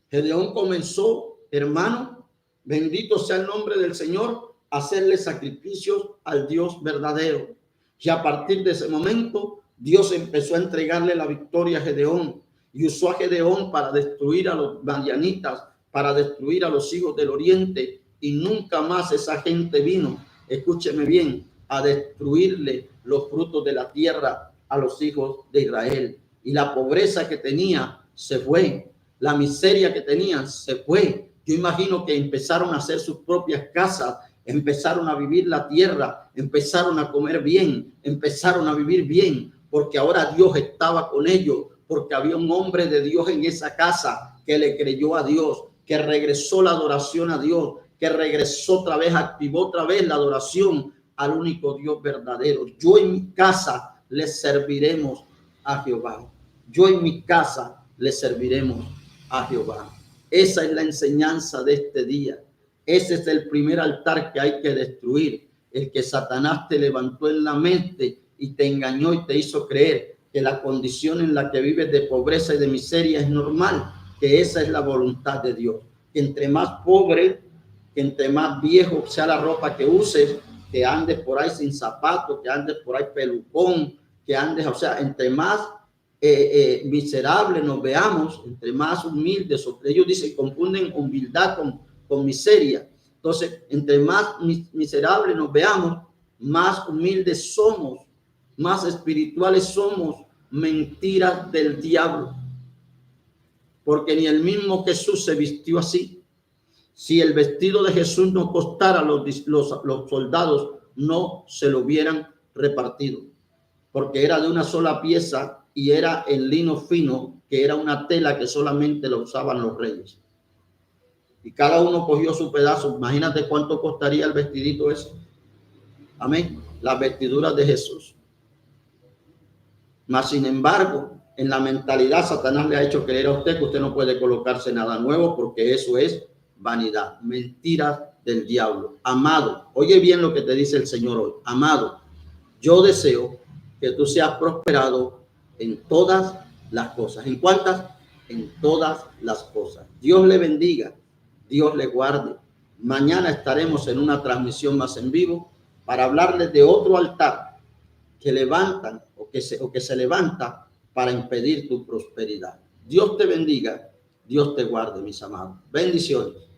Gedeón comenzó, hermano, bendito sea el nombre del Señor, hacerle sacrificios al Dios verdadero. Y a partir de ese momento, Dios empezó a entregarle la victoria a Gedeón y usó a Gedeón para destruir a los madianitas, para destruir a los hijos del oriente, y nunca más esa gente vino, escúcheme bien, a destruirle los frutos de la tierra a los hijos de Israel. Y la pobreza que tenía se fue, la miseria que tenían se fue. Yo imagino que empezaron a hacer sus propias casas, empezaron a vivir la tierra, empezaron a comer bien, empezaron a vivir bien, porque ahora Dios estaba con ellos, porque había un hombre de Dios en esa casa que le creyó a Dios, que regresó la adoración a Dios, que regresó otra vez, activó otra vez la adoración al único Dios verdadero. Yo en mi casa le serviremos a Jehová. Yo en mi casa le serviremos a Jehová. Esa es la enseñanza de este día. Ese es el primer altar que hay que destruir, el que Satanás te levantó en la mente y te engañó y te hizo creer que la condición en la que vives de pobreza y de miseria es normal, que esa es la voluntad de Dios. Que entre más pobre, que entre más viejo sea la ropa que uses, que andes por ahí sin zapatos, que andes por ahí pelucón, que andes, o sea, entre más miserable nos veamos, entre más humildes, ellos dicen, confunden humildad con miseria. Entonces, entre más miserables nos veamos, más humildes somos, más espirituales somos. Mentiras del diablo, porque ni el mismo Jesús se vistió así. Si el vestido de Jesús no costara, los soldados no se lo hubieran repartido, porque era de una sola pieza y era el lino fino, que era una tela que solamente lo usaban los reyes. Y cada uno cogió su pedazo. Imagínate cuánto costaría el vestidito ese. Amén. Las vestiduras de Jesús. Mas, sin embargo, en la mentalidad, Satanás le ha hecho creer a usted que usted no puede colocarse nada nuevo, porque eso es vanidad, mentiras del diablo. Amado, oye bien lo que te dice el Señor hoy. Amado, yo deseo que tú seas prosperado en todas las cosas. ¿En cuántas? En todas las cosas. Dios le bendiga. Dios le guarde. Mañana estaremos en una transmisión más en vivo para hablarles de otro altar que levantan o que se levanta para impedir tu prosperidad. Dios te bendiga, Dios te guarde, mis amados. Bendiciones.